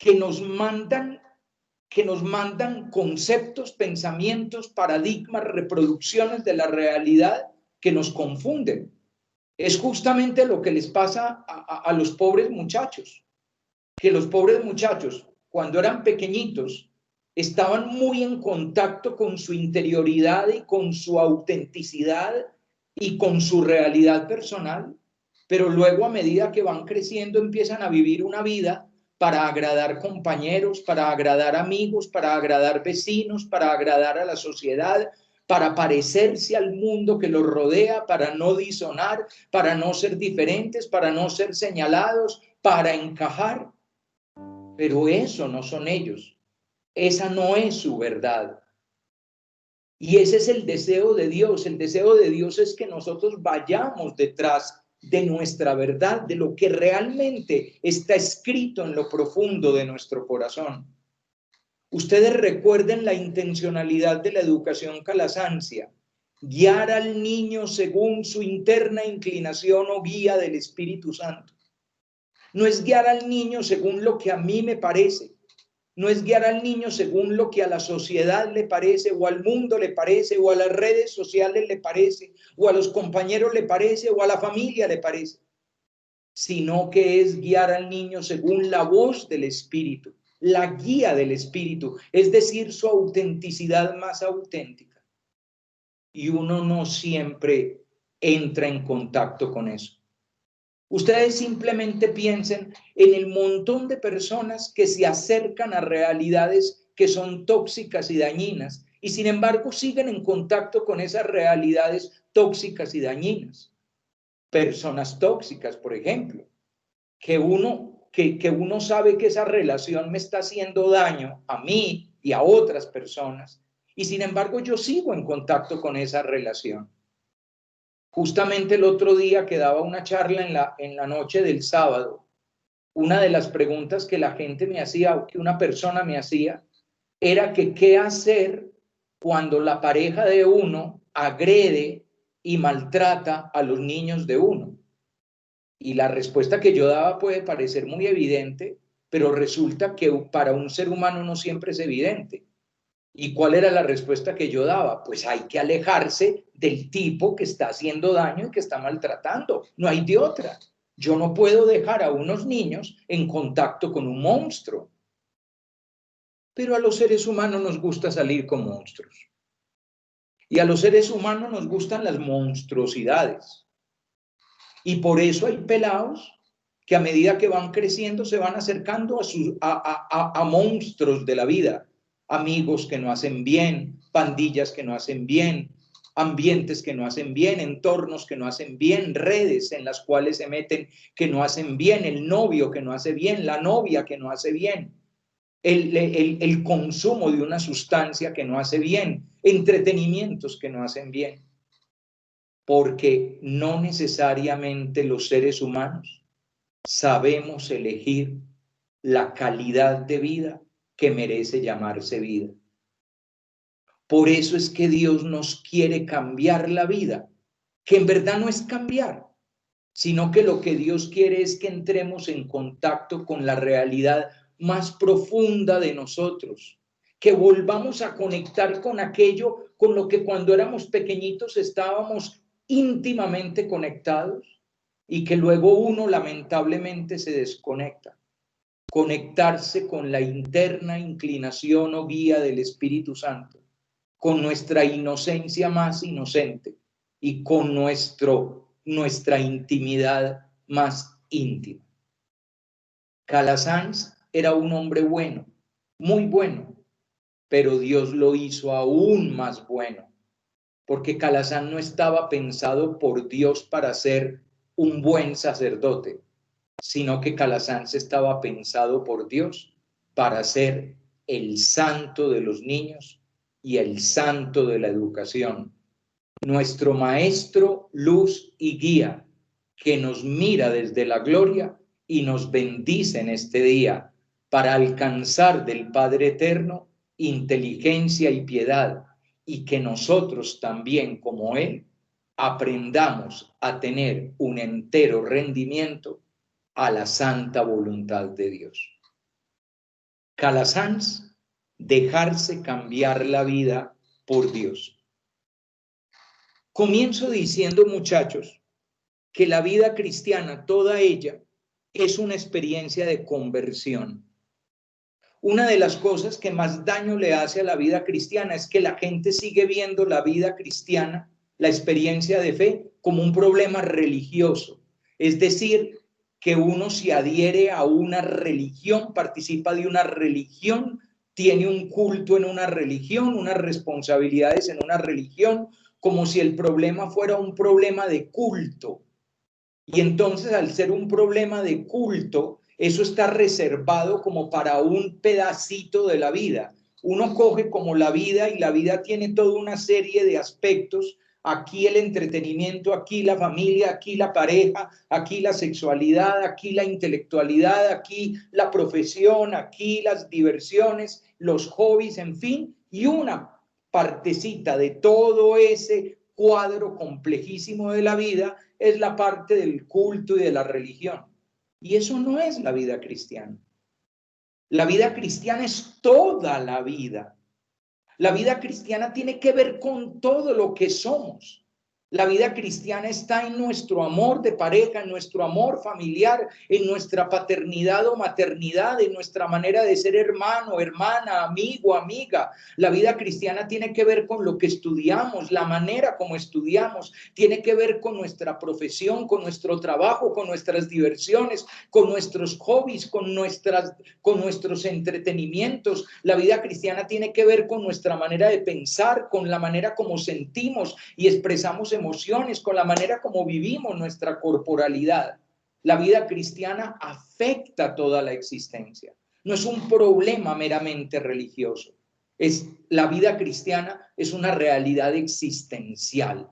que nos mandan conceptos, pensamientos, paradigmas, reproducciones de la realidad que nos confunden. Es justamente lo que les pasa a los pobres muchachos, que los pobres muchachos, cuando eran pequeñitos, estaban muy en contacto con su interioridad y con su autenticidad y con su realidad personal, pero luego a medida que van creciendo empiezan a vivir una vida para agradar compañeros, para agradar amigos, para agradar vecinos, para agradar a la sociedad, para parecerse al mundo que los rodea, para no disonar, para no ser diferentes, para no ser señalados, para encajar. Pero eso no son ellos, esa no es su verdad. Y ese es el deseo de Dios. El deseo de Dios es que nosotros vayamos detrás de nuestra verdad, de lo que realmente está escrito en lo profundo de nuestro corazón. Ustedes recuerden la intencionalidad de la educación calasancia: guiar al niño según su interna inclinación o guía del Espíritu Santo. No es guiar al niño según lo que a mí me parece, no es guiar al niño según lo que a la sociedad le parece, o al mundo le parece, o a las redes sociales le parece, o a los compañeros le parece, o a la familia le parece, sino que es guiar al niño según la voz del Espíritu, la guía del Espíritu, es decir, su autenticidad más auténtica. Y uno no siempre entra en contacto con eso. Ustedes simplemente piensen en el montón de personas que se acercan a realidades que son tóxicas y dañinas y sin embargo siguen en contacto con esas realidades tóxicas y dañinas. Personas tóxicas, por ejemplo, que uno sabe que esa relación me está haciendo daño a mí y a otras personas y sin embargo yo sigo en contacto con esa relación. Justamente el otro día que daba una charla en la noche del sábado, una de las preguntas que la gente me hacía, o que una persona me hacía, era que qué hacer cuando la pareja de uno agrede y maltrata a los niños de uno. Y la respuesta que yo daba puede parecer muy evidente, pero resulta que para un ser humano no siempre es evidente. ¿Y cuál era la respuesta que yo daba? Pues hay que alejarse del tipo que está haciendo daño y que está maltratando. No hay de otra. Yo no puedo dejar a unos niños en contacto con un monstruo. Pero a los seres humanos nos gusta salir con monstruos. Y a los seres humanos nos gustan las monstruosidades. Y por eso hay pelados que a medida que van creciendo se van acercando a monstruos de la vida. Amigos que no hacen bien, pandillas que no hacen bien, ambientes que no hacen bien, entornos que no hacen bien, redes en las cuales se meten que no hacen bien, el novio que no hace bien, la novia que no hace bien, el consumo de una sustancia que no hace bien, entretenimientos que no hacen bien. Porque no necesariamente los seres humanos sabemos elegir la calidad de vida que merece llamarse vida. Por eso es que Dios nos quiere cambiar la vida, que en verdad no es cambiar, sino que lo que Dios quiere es que entremos en contacto con la realidad más profunda de nosotros, que volvamos a conectar con aquello con lo que cuando éramos pequeñitos estábamos íntimamente conectados y que luego uno lamentablemente se desconecta. Conectarse con la interna inclinación o guía del Espíritu Santo, con nuestra inocencia más inocente y con nuestra intimidad más íntima. Calasanz era un hombre bueno, muy bueno, pero Dios lo hizo aún más bueno, porque Calasanz no estaba pensado por Dios para ser un buen sacerdote, sino que Calasanz estaba pensado por Dios para ser el santo de los niños y el santo de la educación, nuestro maestro, luz y guía, que nos mira desde la gloria y nos bendice en este día para alcanzar del Padre Eterno inteligencia y piedad, y que nosotros también, como Él, aprendamos a tener un entero rendimiento a la santa voluntad de Dios. Calasanz, dejarse cambiar la vida por Dios. Comienzo diciendo, muchachos, que la vida cristiana, toda ella, es una experiencia de conversión. Una de las cosas que más daño le hace a la vida cristiana es que la gente sigue viendo la vida cristiana, la experiencia de fe, como un problema religioso. Es decir, que uno se adhiere a una religión, participa de una religión, tiene un culto en una religión, unas responsabilidades en una religión, como si el problema fuera un problema de culto. Y entonces, al ser un problema de culto, eso está reservado como para un pedacito de la vida. Uno coge como la vida y la vida tiene toda una serie de aspectos. Aquí el entretenimiento, aquí la familia, aquí la pareja, aquí la sexualidad, aquí la intelectualidad, aquí la profesión, aquí las diversiones, los hobbies, en fin, y una partecita de todo ese cuadro complejísimo de la vida es la parte del culto y de la religión. Y eso no es la vida cristiana. La vida cristiana es toda la vida. La vida cristiana tiene que ver con todo lo que somos. La vida cristiana está en nuestro amor de pareja, en nuestro amor familiar, en nuestra paternidad o maternidad, en nuestra manera de ser hermano, hermana, amigo, amiga. La vida cristiana tiene que ver con lo que estudiamos, la manera como estudiamos, tiene que ver con nuestra profesión, con nuestro trabajo, con nuestras diversiones, con nuestros hobbies, con nuestros entretenimientos. La vida cristiana tiene que ver con nuestra manera de pensar, con la manera como sentimos y expresamos emociones, con la manera como vivimos nuestra corporalidad. La vida cristiana afecta toda la existencia. No es un problema meramente religioso. La vida cristiana es una realidad existencial.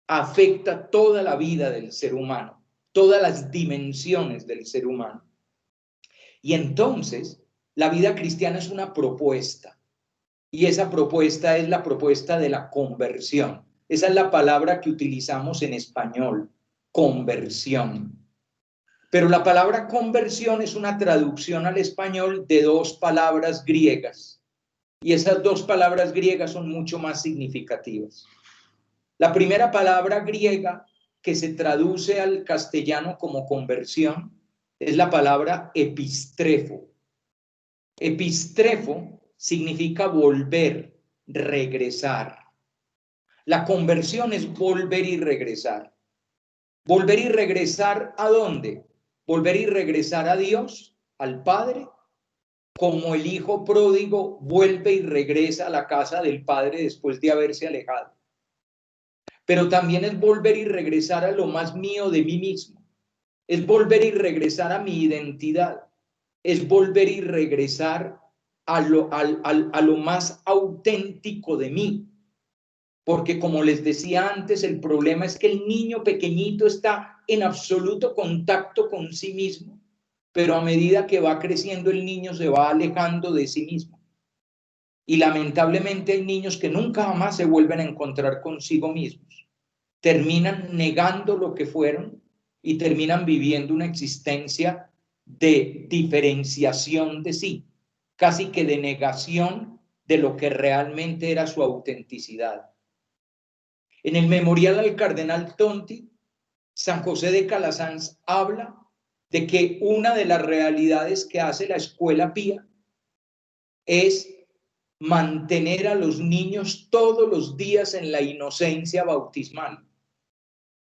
Afecta toda la vida del ser humano, todas las dimensiones del ser humano. Y entonces, la vida cristiana es una propuesta. Y esa propuesta es la propuesta de la conversión. Esa es la palabra que utilizamos en español, conversión. Pero la palabra conversión es una traducción al español de dos palabras griegas. Y esas dos palabras griegas son mucho más significativas. La primera palabra griega que se traduce al castellano como conversión es la palabra epistrefo. Epistrefo significa volver, regresar. La conversión es volver y regresar. ¿Volver y regresar a dónde? Volver y regresar a Dios, al Padre, como el hijo pródigo vuelve y regresa a la casa del Padre después de haberse alejado. Pero también es volver y regresar a lo más mío de mí mismo. Es volver y regresar a mi identidad. Es volver y regresar a lo más auténtico de mí. Porque como les decía antes, el problema es que el niño pequeñito está en absoluto contacto con sí mismo, pero a medida que va creciendo el niño se va alejando de sí mismo. Y lamentablemente hay niños que nunca jamás se vuelven a encontrar consigo mismos. Terminan negando lo que fueron y terminan viviendo una existencia de diferenciación de sí, casi que de negación de lo que realmente era su autenticidad. En el memorial al cardenal Tonti, San José de Calasanz habla de que una de las realidades que hace la escuela pía es mantener a los niños todos los días en la inocencia bautismal.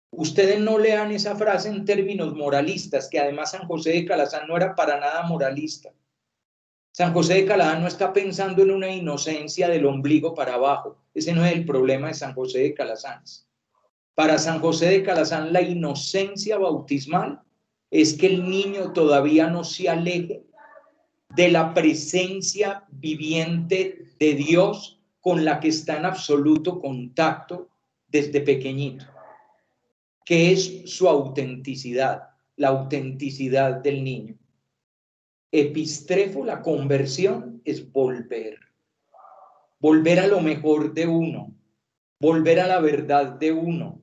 Ustedes no lean esa frase en términos moralistas, que además San José de Calasanz no era para nada moralista. San José de Calasanz no está pensando en una inocencia del ombligo para abajo. Ese no es el problema de San José de Calasanz. Para San José de Calasanz, la inocencia bautismal es que el niño todavía no se aleje de la presencia viviente de Dios con la que está en absoluto contacto desde pequeñito, que es su autenticidad, la autenticidad del niño. Epistrefo, la conversión, es volver a lo mejor de uno, volver a la verdad de uno.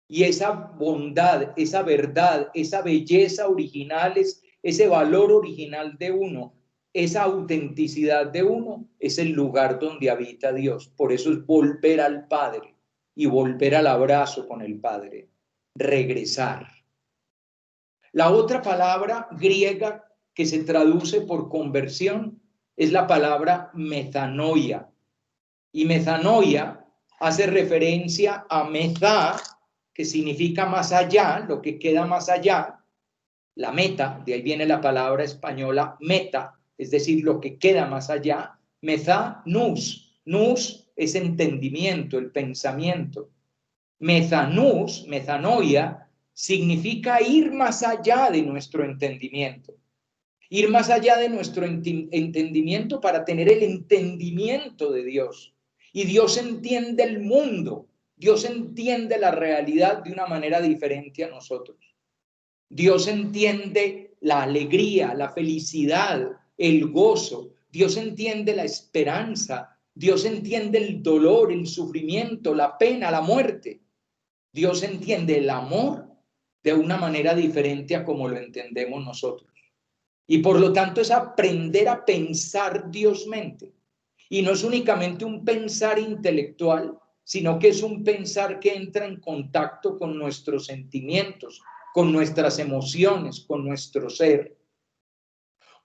Y esa bondad, esa verdad, esa belleza original, ese valor original de uno, esa autenticidad de uno es el lugar donde habita Dios. Por eso es volver al Padre y volver al abrazo con el Padre, regresar. La otra palabra griega que se traduce por conversión es la palabra metanoia. Y metanoia hace referencia a metá, que significa más allá, lo que queda más allá. La meta, de ahí viene la palabra española meta, es decir, lo que queda más allá. Metá, nous. Nous es entendimiento, el pensamiento. Metanús, metanoia, significa ir más allá de nuestro entendimiento. Ir más allá de nuestro entendimiento para tener el entendimiento de Dios. Y Dios entiende el mundo, Dios entiende la realidad de una manera diferente a nosotros. Dios entiende la alegría, la felicidad, el gozo. Dios entiende la esperanza. Dios entiende el dolor, el sufrimiento, la pena, la muerte. Dios entiende el amor de una manera diferente a como lo entendemos nosotros. Y por lo tanto es aprender a pensar Diosmente. Y no es únicamente un pensar intelectual, sino que es un pensar que entra en contacto con nuestros sentimientos, con nuestras emociones, con nuestro ser.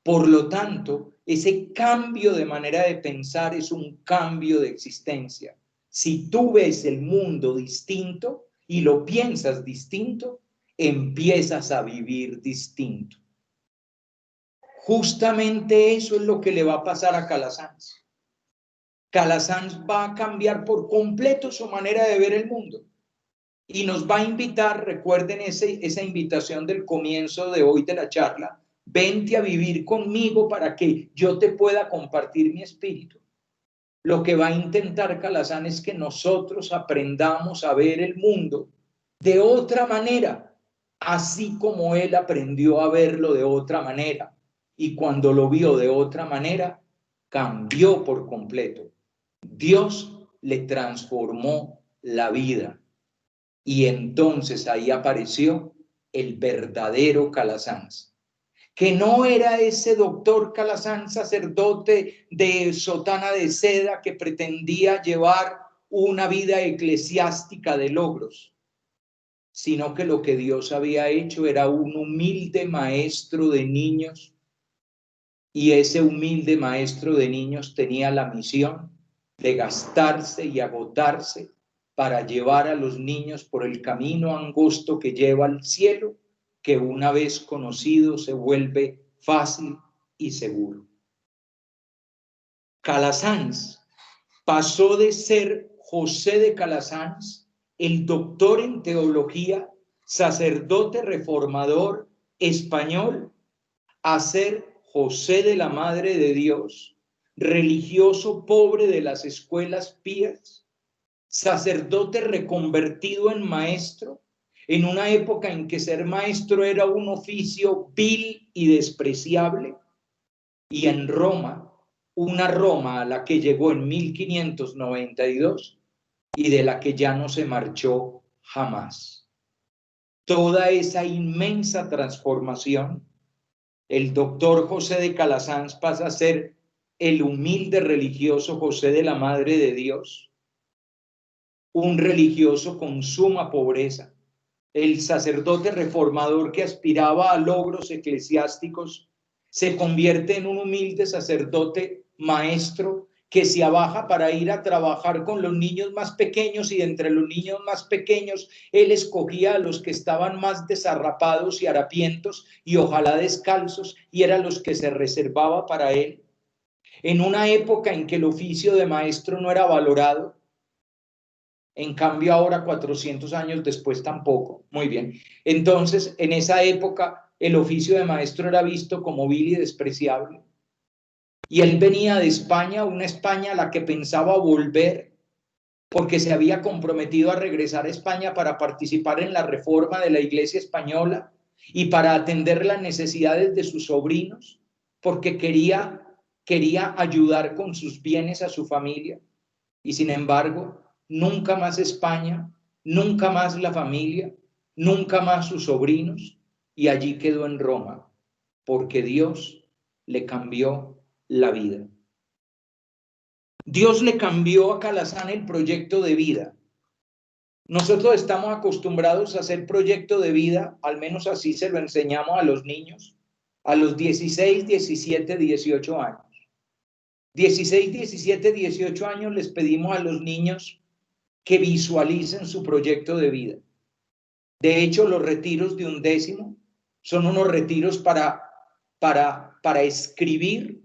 Por lo tanto, ese cambio de manera de pensar es un cambio de existencia. Si tú ves el mundo distinto y lo piensas distinto, empiezas a vivir distinto. Justamente eso es lo que le va a pasar a Calasanz. Calasanz va a cambiar por completo su manera de ver el mundo y nos va a invitar, recuerden esa invitación del comienzo de hoy de la charla, vente a vivir conmigo para que yo te pueda compartir mi espíritu. Lo que va a intentar Calasanz es que nosotros aprendamos a ver el mundo de otra manera, así como él aprendió a verlo de otra manera. Y cuando lo vio de otra manera, cambió por completo. Dios le transformó la vida. Y entonces ahí apareció el verdadero Calasanz, que no era ese doctor Calasanz, sacerdote de sotana de seda que pretendía llevar una vida eclesiástica de logros, sino que lo que Dios había hecho era un humilde maestro de niños. Y ese humilde maestro de niños tenía la misión de gastarse y agotarse para llevar a los niños por el camino angosto que lleva al cielo, que una vez conocido se vuelve fácil y seguro. Calasanz pasó de ser José de Calasanz, el doctor en teología, sacerdote reformador español, a ser José de la Madre de Dios, religioso pobre de las escuelas pías, sacerdote reconvertido en maestro, en una época en que ser maestro era un oficio vil y despreciable, y en Roma, una Roma a la que llegó en 1592 y de la que ya no se marchó jamás. Toda esa inmensa transformación, el doctor José de Calasanz pasa a ser el humilde religioso José de la Madre de Dios, un religioso con suma pobreza, el sacerdote reformador que aspiraba a logros eclesiásticos, se convierte en un humilde sacerdote maestro que se abaja para ir a trabajar con los niños más pequeños, y de entre los niños más pequeños él escogía a los que estaban más desarrapados y harapientos y ojalá descalzos, y eran los que se reservaba para él. En una época en que el oficio de maestro no era valorado, en cambio ahora 400 años después tampoco. Muy bien. Entonces, en esa época el oficio de maestro era visto como vil y despreciable. Y él venía de España, una España a la que pensaba volver, porque se había comprometido a regresar a España para participar en la reforma de la Iglesia española y para atender las necesidades de sus sobrinos, porque quería ayudar con sus bienes a su familia. Y sin embargo, nunca más España, nunca más la familia, nunca más sus sobrinos, y allí quedó en Roma, porque Dios le cambió la vida. Dios le cambió a Calazán el proyecto de vida. Nosotros estamos acostumbrados a hacer proyecto de vida, al menos así se lo enseñamos a los niños, a los 16, 17, 18 años. 16, 17, 18 años les pedimos a los niños que visualicen su proyecto de vida. De hecho, los retiros de 11º son unos retiros para escribir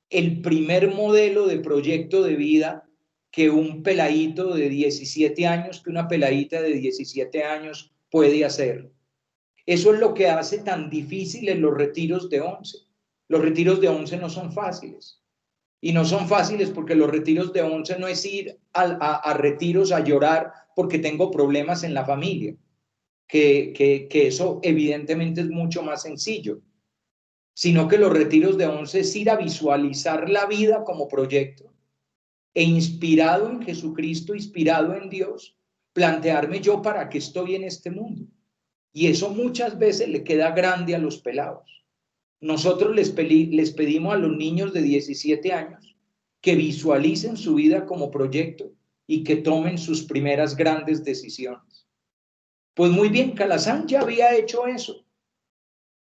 el primer modelo de proyecto de vida que un peladito de 17 años, que una peladita de 17 años puede hacer. Eso es lo que hace tan difíciles los retiros de 11. Los retiros de 11 no son fáciles. Y no son fáciles porque los retiros de 11 no es ir a retiros a llorar porque tengo problemas en la familia, que eso evidentemente es mucho más sencillo, sino que los retiros de 11 es ir a visualizar la vida como proyecto e inspirado en Jesucristo, inspirado en Dios, plantearme yo para qué estoy en este mundo. Y eso muchas veces le queda grande a los pelados. Nosotros les pedimos a los niños de 17 años que visualicen su vida como proyecto y que tomen sus primeras grandes decisiones. Pues muy bien, Calazán ya había hecho eso.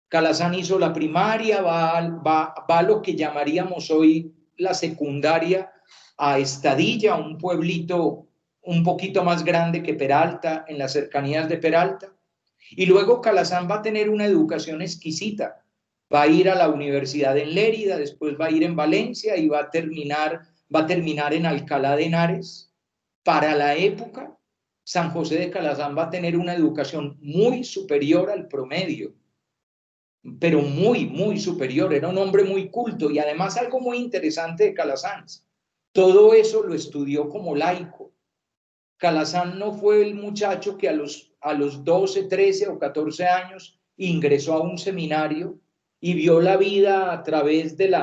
Calazán hizo la primaria, va a lo que llamaríamos hoy la secundaria, a Estadilla, un pueblito un poquito más grande que Peralta, en las cercanías de Peralta. Y luego Calazán va a tener una educación exquisita. Va a ir a la universidad en Lérida, después va a ir en Valencia y va a terminar en Alcalá de Henares. Para la época, San José de Calazán va a tener una educación muy superior al promedio, pero muy, muy superior. Era un hombre muy culto y además algo muy interesante de Calazán. Todo eso lo estudió como laico. Calazán no fue el muchacho que a los 12, 13 o 14 años ingresó a un seminario y vio la vida a través del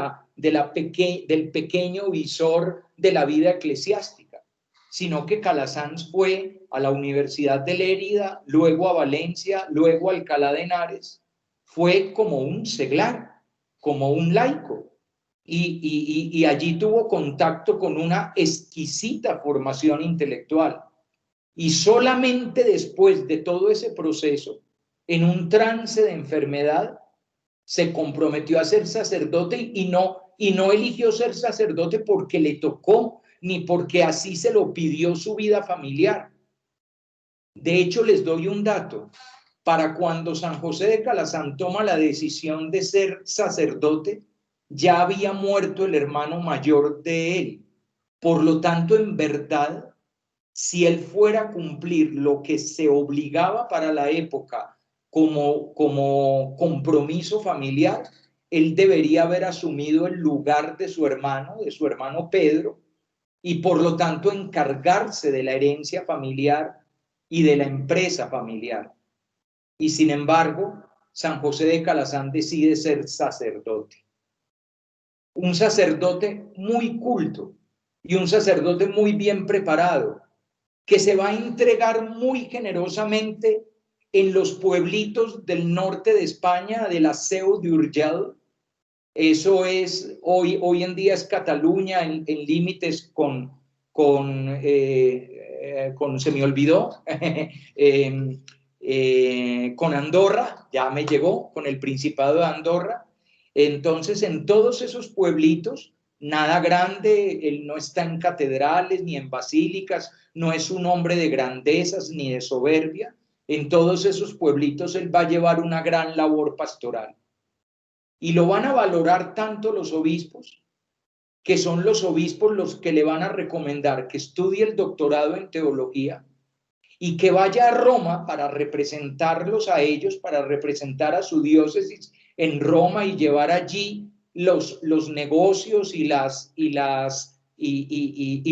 pequeño visor de la vida eclesiástica, sino que Calazán fue a la Universidad de Lérida, luego a Valencia, luego a Alcalá de Henares, fue como un seglar, como un laico. Y allí tuvo contacto con una exquisita formación intelectual. Y solamente después de todo ese proceso, en un trance de enfermedad, se comprometió a ser sacerdote y no eligió ser sacerdote porque le tocó, ni porque así se lo pidió su vida familiar. De hecho, les doy un dato. Para cuando San José de Calazán toma la decisión de ser sacerdote, ya había muerto el hermano mayor de él. Por lo tanto, en verdad, si él fuera a cumplir lo que se obligaba para la época como compromiso familiar, él debería haber asumido el lugar de su hermano Pedro, y por lo tanto encargarse de la herencia familiar y de la empresa familiar. Y sin embargo, San José de Calazán decide ser sacerdote. Un sacerdote muy culto y un sacerdote muy bien preparado, que se va a entregar muy generosamente en los pueblitos del norte de España, de la Seu d'Urgell. Eso es, hoy en día es Cataluña, en límites se me olvidó, con Andorra, ya me llegó, con el Principado de Andorra. Entonces, en todos esos pueblitos, nada grande, él no está en catedrales ni en basílicas, no es un hombre de grandezas ni de soberbia. En todos esos pueblitos él va a llevar una gran labor pastoral. Y lo van a valorar tanto los obispos, que son los obispos los que le van a recomendar que estudie el doctorado en teología y que vaya a Roma para representarlos a ellos, para representar a su diócesis en Roma y llevar allí los negocios y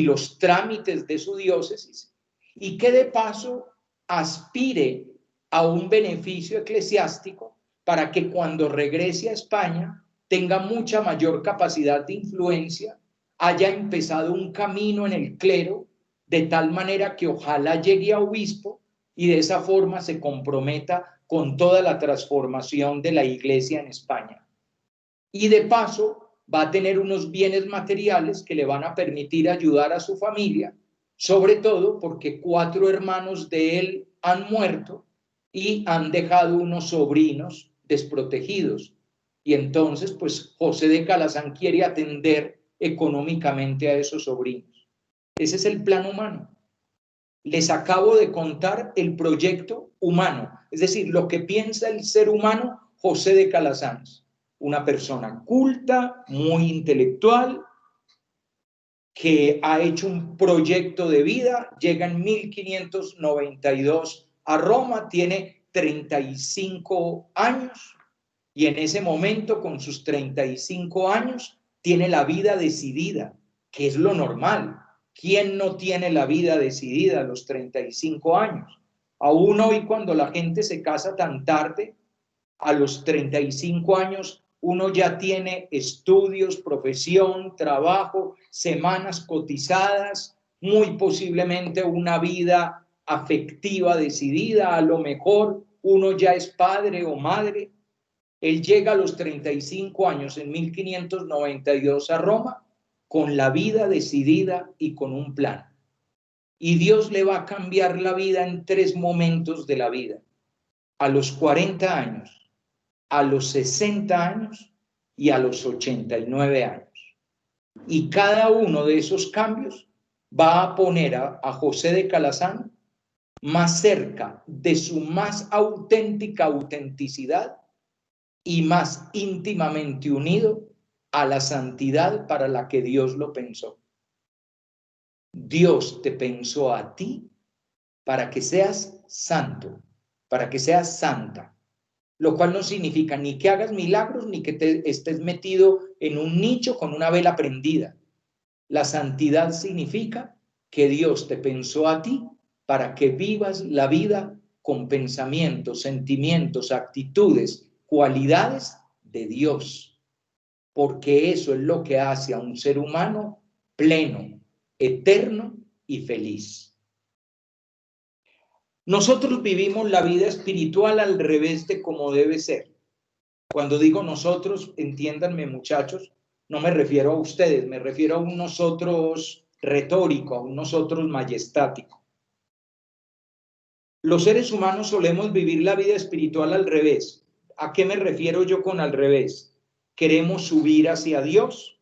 los trámites de su diócesis, y que de paso aspire a un beneficio eclesiástico para que cuando regrese a España tenga mucha mayor capacidad de influencia, haya empezado un camino en el clero, de tal manera que ojalá llegue a obispo y de esa forma se comprometa con toda la transformación de la iglesia en España. Y de paso va a tener unos bienes materiales que le van a permitir ayudar a su familia, sobre todo porque 4 hermanos de él han muerto y han dejado unos sobrinos desprotegidos. Y entonces, pues José de Calazán quiere atender económicamente a esos sobrinos. Ese es el plan humano. Les acabo de contar el proyecto humano, es decir, lo que piensa el ser humano José de Calazán. Una persona culta, muy intelectual, que ha hecho un proyecto de vida, llega en 1592 a Roma, tiene 35 años y en ese momento, con sus 35 años, tiene la vida decidida, que es lo normal. ¿Quién no tiene la vida decidida a los 35 años? Aún hoy, cuando la gente se casa tan tarde, a los 35 años, uno ya tiene estudios, profesión, trabajo, semanas cotizadas, muy posiblemente una vida afectiva decidida, a lo mejor uno ya es padre o madre. Él llega a los 35 años, en 1592 a Roma, con la vida decidida y con un plan. Y Dios le va a cambiar la vida en 3 momentos de la vida. A los 40 años, a los 60 años y a los 89 años. Y cada uno de esos cambios va a poner a José de Calazán más cerca de su más auténtica autenticidad y más íntimamente unido a la santidad para la que Dios lo pensó. Dios te pensó a ti para que seas santo, para que seas santa, lo cual no significa ni que hagas milagros ni que te estés metido en un nicho con una vela prendida. La santidad significa que Dios te pensó a ti para que vivas la vida con pensamientos, sentimientos, actitudes, cualidades de Dios, porque eso es lo que hace a un ser humano pleno, eterno y feliz. Nosotros vivimos la vida espiritual al revés de como debe ser. Cuando digo nosotros, entiéndanme muchachos, no me refiero a ustedes, me refiero a un nosotros retórico, a un nosotros majestático. Los seres humanos solemos vivir la vida espiritual al revés. ¿A qué me refiero yo con al revés? Queremos subir hacia Dios,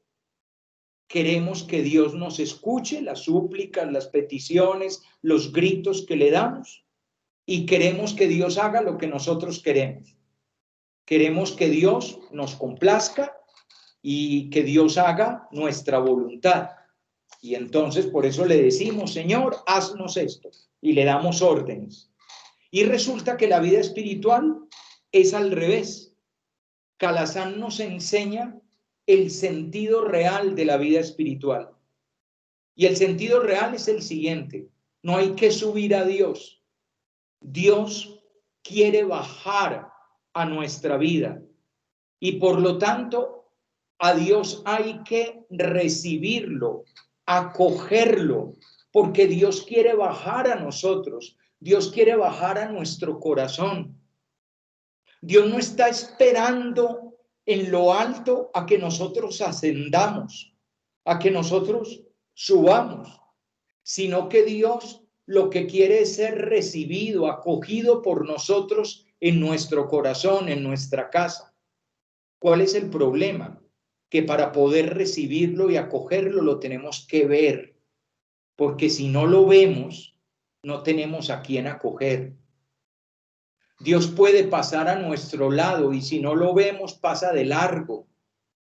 queremos que Dios nos escuche, las súplicas, las peticiones, los gritos que le damos, y queremos que Dios haga lo que nosotros queremos. Queremos que Dios nos complazca y que Dios haga nuestra voluntad. Y entonces por eso le decimos, Señor, haznos esto, y le damos órdenes. Y resulta que la vida espiritual es al revés. Calazán nos enseña el sentido real de la vida espiritual. Y el sentido real es el siguiente: no hay que subir a Dios. Dios quiere bajar a nuestra vida y por lo tanto a Dios hay que recibirlo, acogerlo, porque Dios quiere bajar a nosotros, Dios quiere bajar a nuestro corazón. Dios no está esperando en lo alto a que nosotros ascendamos, a que nosotros subamos, sino que Dios lo que quiere es ser recibido, acogido por nosotros en nuestro corazón, en nuestra casa. ¿Cuál es el problema? Que para poder recibirlo y acogerlo lo tenemos que ver, porque si no lo vemos, no tenemos a quién acoger. Dios puede pasar a nuestro lado y si no lo vemos, pasa de largo,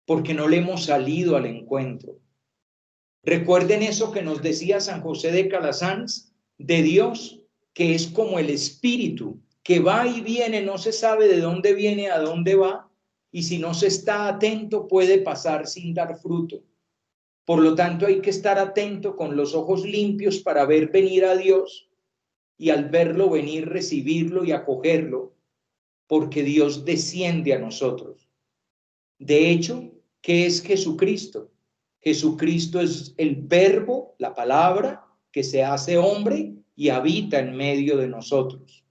porque no le hemos salido al encuentro. Recuerden eso que nos decía San José de Calazán de Dios, que es como el espíritu, que va y viene, no se sabe de dónde viene, a dónde va, y si no se está atento puede pasar sin dar fruto. Por lo tanto, hay que estar atento con los ojos limpios para ver venir a Dios y al verlo venir, recibirlo y acogerlo, porque Dios desciende a nosotros. De hecho, ¿qué es Jesucristo? Jesucristo es el verbo, la palabra, que se hace hombre y habita en medio de nosotros.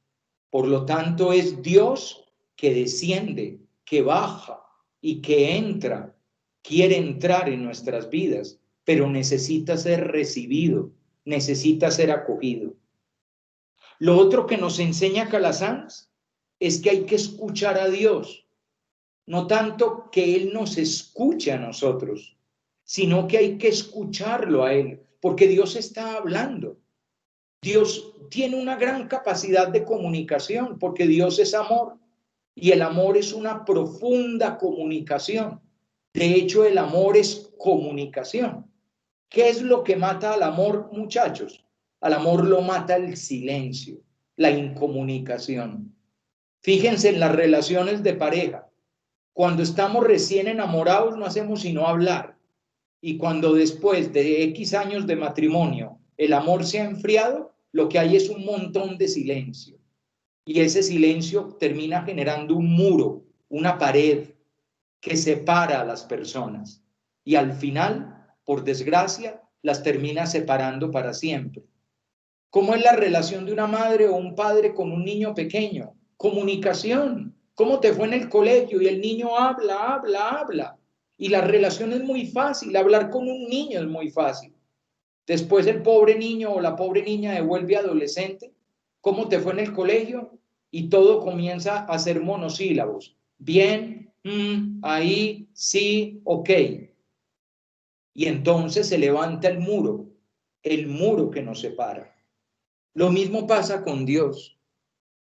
Por lo tanto, es Dios que desciende, que baja y que entra quiere entrar en nuestras vidas, pero necesita ser recibido, necesita ser acogido. Lo otro que nos enseña Calasanz es que hay que escuchar a Dios, no tanto que Él nos escuche a nosotros, sino que hay que escucharlo a Él, porque Dios está hablando. Dios tiene una gran capacidad de comunicación, porque Dios es amor, y el amor es una profunda comunicación. De hecho, el amor es comunicación. ¿Qué es lo que mata al amor, muchachos? Al amor lo mata el silencio, la incomunicación. Fíjense en las relaciones de pareja. Cuando estamos recién enamorados no hacemos sino hablar. Y cuando después de X años de matrimonio el amor se ha enfriado, lo que hay es un montón de silencio. Y ese silencio termina generando un muro, una pared que separa a las personas. Y al final, por desgracia, las termina separando para siempre. ¿Cómo es la relación de una madre o un padre con un niño pequeño? Comunicación. ¿Cómo te fue en el colegio? Y el niño habla. Y la relación es muy fácil. Hablar con un niño es muy fácil. Después el pobre niño o la pobre niña devuelve adolescente. ¿Cómo te fue en el colegio? Y todo comienza a ser monosílabos. Bien, ahí, sí, ok. Y entonces se levanta el muro que nos separa. Lo mismo pasa con Dios.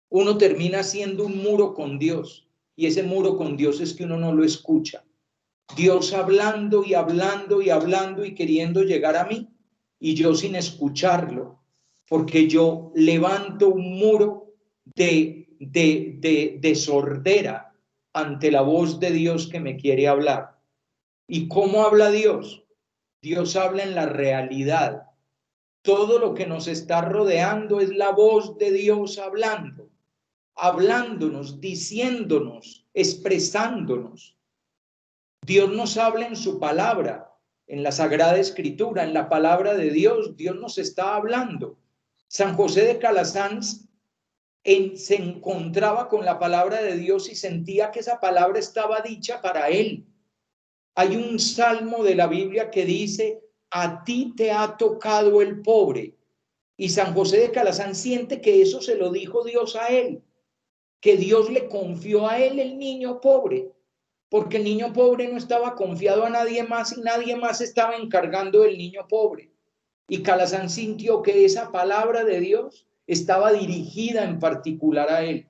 Uno termina siendo un muro con Dios, y ese muro con Dios es que uno no lo escucha. Dios hablando y hablando y hablando y queriendo llegar a mí, y yo sin escucharlo, porque yo levanto un muro de sordera ante la voz de Dios que me quiere hablar. ¿Y cómo habla Dios? Dios habla en la realidad. Todo lo que nos está rodeando es la voz de Dios hablando, hablándonos, diciéndonos, expresándonos. Dios nos habla en su palabra, en la Sagrada Escritura, en la palabra de Dios. Dios nos está hablando. San José de Calasanz se encontraba con la palabra de Dios y sentía que esa palabra estaba dicha para él. Hay un salmo de la Biblia que dice: a ti te ha tocado el pobre. Y San José de Calasanz siente que eso se lo dijo Dios a él, que Dios le confió a él el niño pobre, porque el niño pobre no estaba confiado a nadie más y nadie más estaba encargando del niño pobre. Y Calasanz sintió que esa palabra de Dios estaba dirigida en particular a él.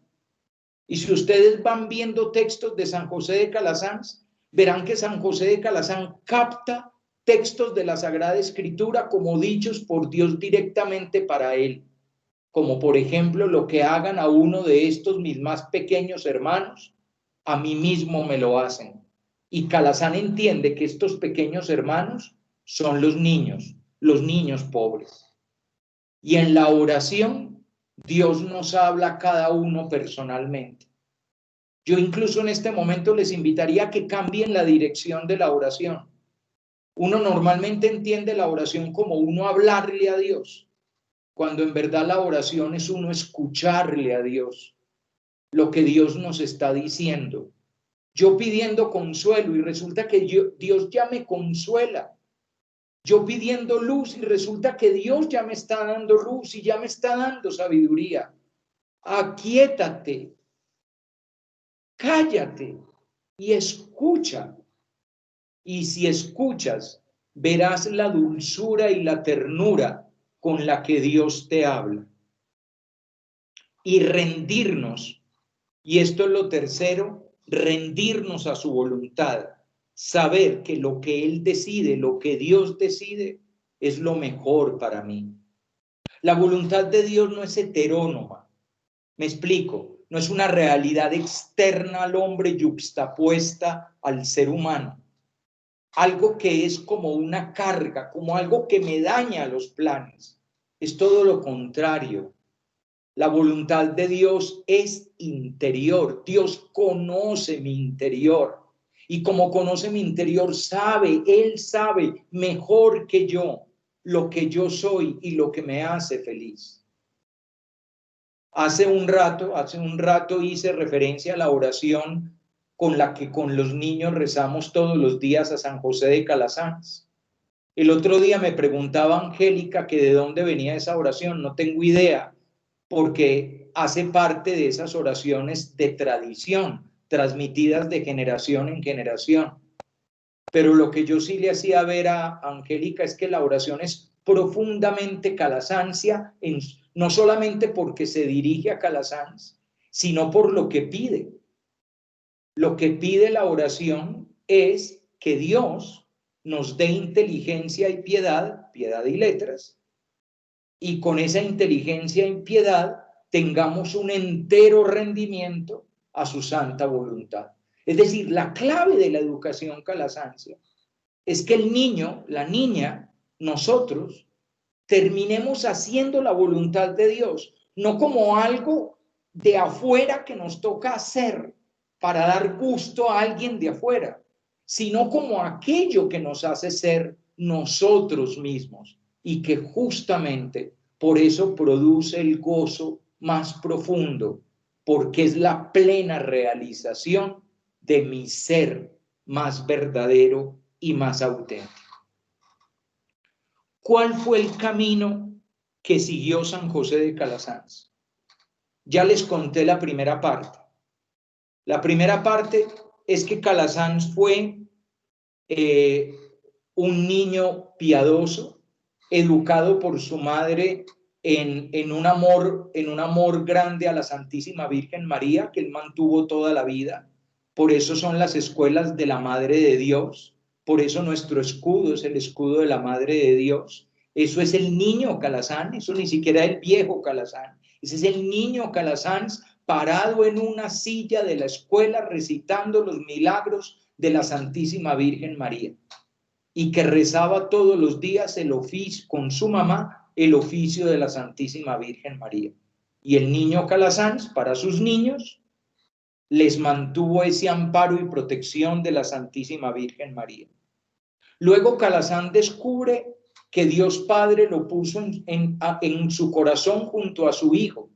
Y si ustedes van viendo textos de San José de Calasanz, verán que San José de Calasanz capta textos de la Sagrada Escritura como dichos por Dios directamente para él. Como por ejemplo, lo que hagan a uno de estos mis más pequeños hermanos, a mí mismo me lo hacen. Y Calasanz entiende que estos pequeños hermanos son los niños pobres. Y en la oración, Dios nos habla a cada uno personalmente. Yo incluso en este momento les invitaría a que cambien la dirección de la oración. Uno normalmente entiende la oración como uno hablarle a Dios, cuando en verdad la oración es uno escucharle a Dios, lo que Dios nos está diciendo. Yo pidiendo consuelo y resulta que Dios ya me consuela. Yo pidiendo luz y resulta que Dios ya me está dando luz y ya me está dando sabiduría. Aquíétate, cállate y escucha. Y si escuchas, verás la dulzura y la ternura con la que Dios te habla. Y rendirnos, y esto es lo tercero, rendirnos a su voluntad. Saber que lo que Él decide, lo que Dios decide, es lo mejor para mí. La voluntad de Dios no es heterónoma. Me explico, no es una realidad externa al hombre yuxtapuesta al ser humano. Algo que es como una carga, como algo que me daña los planes. Es todo lo contrario. La voluntad de Dios es interior. Dios conoce mi interior. Y como conoce mi interior, Él sabe mejor que yo lo que yo soy y lo que me hace feliz. Hace un rato hice referencia a la oración con la que con los niños rezamos todos los días a San José de Calasanz. El otro día me preguntaba Angélica que de dónde venía esa oración. No tengo idea, porque hace parte de esas oraciones de tradición, transmitidas de generación en generación. Pero lo que yo sí le hacía ver a Angélica es que la oración es profundamente calasancia, no solamente porque se dirige a Calasanz, sino por lo que pide. Lo que pide la oración es que Dios nos dé inteligencia y piedad y letras, y con esa inteligencia y piedad tengamos un entero rendimiento a su santa voluntad. Es decir, la clave de la educación calasancia es que el niño, la niña, nosotros, terminemos haciendo la voluntad de Dios, no como algo de afuera que nos toca hacer para dar gusto a alguien de afuera, sino como aquello que nos hace ser nosotros mismos y que justamente por eso produce el gozo más profundo, porque es la plena realización de mi ser más verdadero y más auténtico. ¿Cuál fue el camino que siguió San José de Calasanz? Ya les conté la primera parte. La primera parte es que Calasanz fue un niño piadoso, educado por su madre en un amor grande a la Santísima Virgen María, que él mantuvo toda la vida. Por eso son las escuelas de la Madre de Dios. Por eso nuestro escudo es el escudo de la Madre de Dios. Eso es el niño Calasanz, eso ni siquiera es el viejo Calasanz. Ese es el niño Calasanz parado en una silla de la escuela recitando los milagros de la Santísima Virgen María, y que rezaba todos los días el oficio, con su mamá, el oficio de la Santísima Virgen María. Y el niño Calasanz, para sus niños, les mantuvo ese amparo y protección de la Santísima Virgen María. Luego Calasanz descubre que Dios Padre lo puso en su corazón junto a su hijo.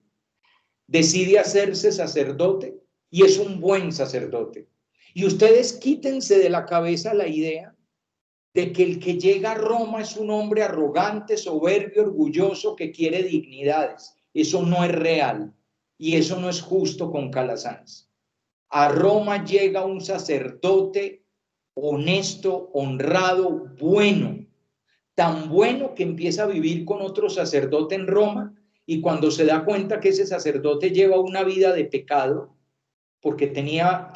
Decide hacerse sacerdote y es un buen sacerdote. Y ustedes quítense de la cabeza la idea de que el que llega a Roma es un hombre arrogante, soberbio, orgulloso, que quiere dignidades. Eso no es real y eso no es justo con Calasanz. A Roma llega un sacerdote honesto, honrado, bueno, tan bueno que empieza a vivir con otro sacerdote en Roma, y cuando se da cuenta que ese sacerdote lleva una vida de pecado, porque tenía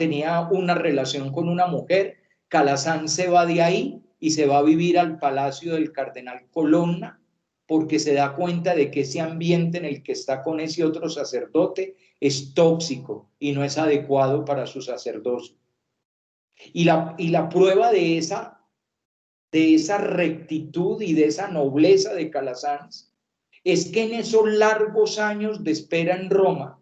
una relación con una mujer, Calasanz se va de ahí y se va a vivir al palacio del cardenal Colonna, porque se da cuenta de que ese ambiente en el que está con ese otro sacerdote es tóxico y no es adecuado para su sacerdocio. Y la prueba de esa rectitud y de esa nobleza de Calasanz es que en esos largos años de espera en Roma,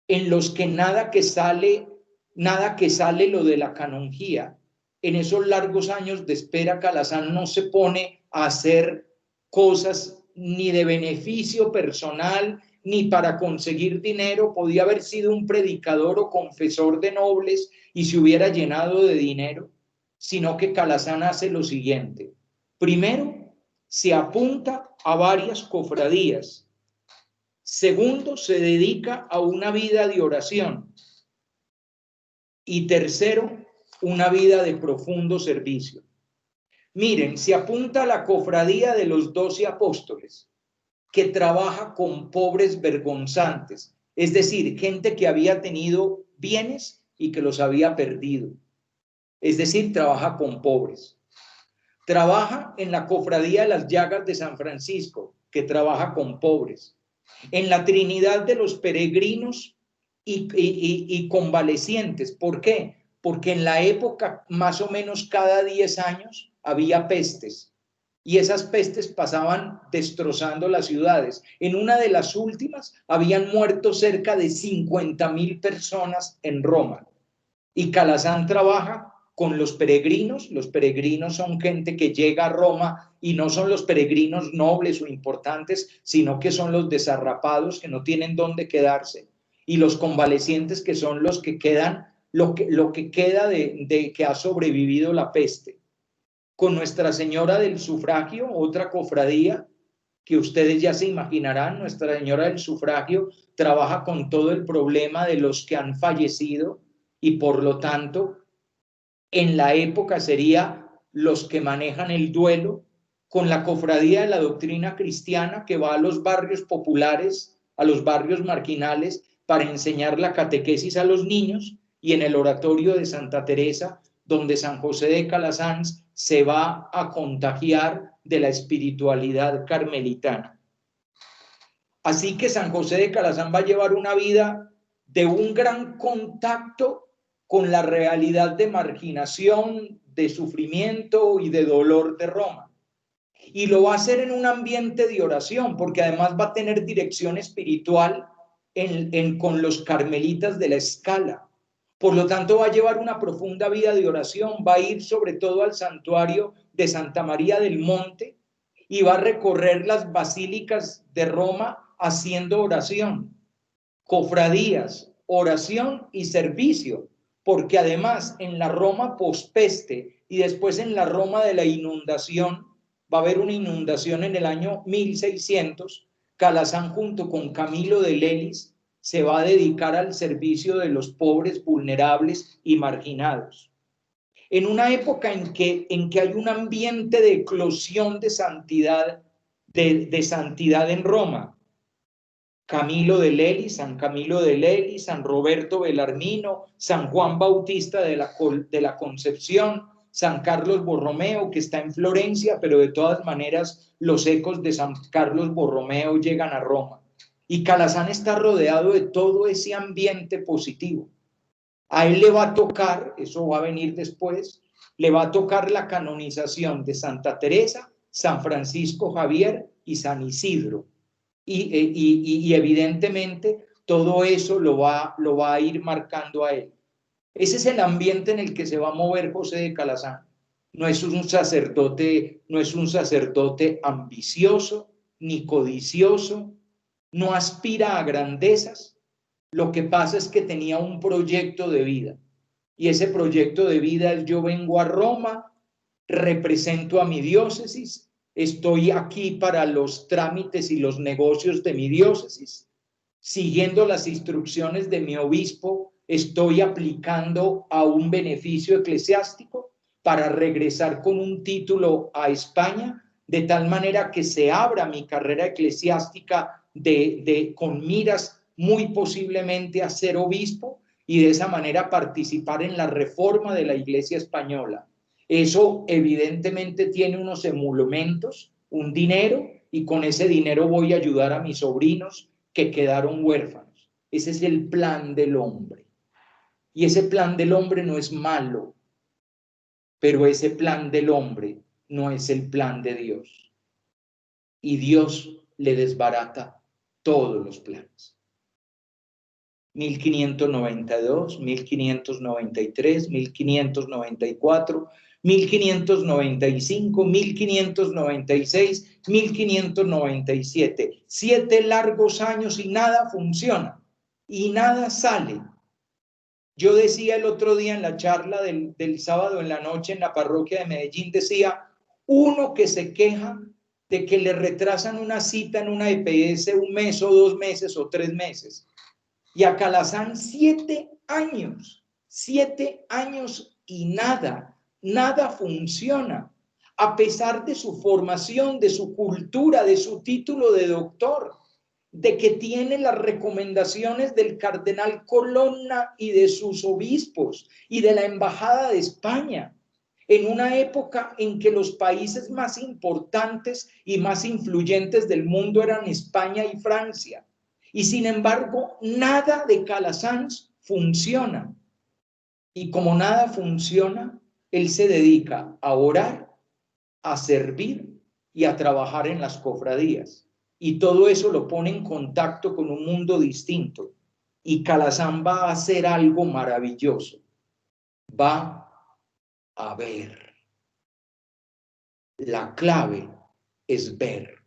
en los que nada que sale lo de la canonjía, en esos largos años de espera, Calasanz no se pone a hacer cosas ni de beneficio personal, ni para conseguir dinero. Podía haber sido un predicador o confesor de nobles y se hubiera llenado de dinero, sino que Calasanz hace lo siguiente. Primero, se apunta a varias cofradías. Segundo, se dedica a una vida de oración. Y tercero, una vida de profundo servicio. Miren, se apunta a la cofradía de los 12 apóstoles, que trabaja con pobres vergonzantes, es decir, gente que había tenido bienes y que los había perdido. Es decir, trabaja con pobres. Trabaja en la cofradía de las Llagas de San Francisco, que trabaja con pobres. En la Trinidad de los peregrinos y convalecientes. ¿Por qué? Porque en la época, más o menos cada 10 años, había pestes. Y esas pestes pasaban destrozando las ciudades. En una de las últimas, habían muerto cerca de 50.000 personas en Roma. Y Calasanz trabaja con los peregrinos. Los peregrinos son gente que llega a Roma y no son los peregrinos nobles o importantes, sino que son los desarrapados que no tienen dónde quedarse, y los convalecientes, que son los que quedan lo que queda de que ha sobrevivido la peste. Con Nuestra Señora del Sufragio, otra cofradía que ustedes ya se imaginarán, Nuestra Señora del Sufragio trabaja con todo el problema de los que han fallecido y por lo tanto en la época sería los que manejan el duelo, con la cofradía de la doctrina cristiana que va a los barrios populares, a los barrios marginales para enseñar la catequesis a los niños, y en el oratorio de Santa Teresa, donde San José de Calasanz se va a contagiar de la espiritualidad carmelitana. Así que San José de Calasanz va a llevar una vida de un gran contacto con la realidad de marginación, de sufrimiento y de dolor de Roma. Y lo va a hacer en un ambiente de oración, porque además va a tener dirección espiritual con los carmelitas de la Scala. Por lo tanto, va a llevar una profunda vida de oración, va a ir sobre todo al santuario de Santa María del Monte y va a recorrer las basílicas de Roma haciendo oración, cofradías, oración y servicio, porque además en la Roma pospeste y después en la Roma de la inundación, va a haber una inundación en el año 1600, Calasanz junto con Camilo de Lelis se va a dedicar al servicio de los pobres, vulnerables y marginados. En una época en que hay un ambiente de eclosión de santidad, de santidad en Roma, Camilo de Lelis, San Camilo de Lelis, San Roberto Belarmino, San Juan Bautista de la Concepción, San Carlos Borromeo, que está en Florencia, pero de todas maneras los ecos de San Carlos Borromeo llegan a Roma. Y Calasanz está rodeado de todo ese ambiente positivo. A él le va a tocar, eso va a venir después, le va a tocar la canonización de Santa Teresa, San Francisco Javier y San Isidro. Y evidentemente todo eso lo va a ir marcando a él. Ese es el ambiente en el que se va a mover José de Calasanz. No es un sacerdote ambicioso ni codicioso, no aspira a grandezas. Lo que pasa es que tenía un proyecto de vida, y ese proyecto de vida es: yo vengo a Roma, represento a mi diócesis, estoy aquí para los trámites y los negocios de mi diócesis, siguiendo las instrucciones de mi obispo, estoy aplicando a un beneficio eclesiástico para regresar con un título a España, de tal manera que se abra mi carrera eclesiástica con miras muy posiblemente a ser obispo, y de esa manera participar en la reforma de la Iglesia española. Eso evidentemente tiene unos emolumentos, un dinero, y con ese dinero voy a ayudar a mis sobrinos que quedaron huérfanos. Ese es el plan del hombre. Y ese plan del hombre no es malo, pero ese plan del hombre no es el plan de Dios. Y Dios le desbarata todos los planes. 1592, 1593, 1594, 1595, 1596, 1597. 7 largos años y nada funciona y nada sale. Yo decía el otro día en la charla del sábado en la noche en la parroquia de Medellín, decía: uno que se queja de que le retrasan una cita en una EPS 1 mes o 2 meses o 3 meses. Y a Calasanz 7 años y nada funciona, a pesar de su formación, de su cultura, de su título de doctor, de que tiene las recomendaciones del cardenal Colonna y de sus obispos y de la Embajada de España, en una época en que los países más importantes y más influyentes del mundo eran España y Francia. Y sin embargo, nada de Calasanz funciona. Y como nada funciona, él se dedica a orar, a servir y a trabajar en las cofradías. Y todo eso lo pone en contacto con un mundo distinto. Y Calasanz va a hacer algo maravilloso. Va a ver. La clave es ver.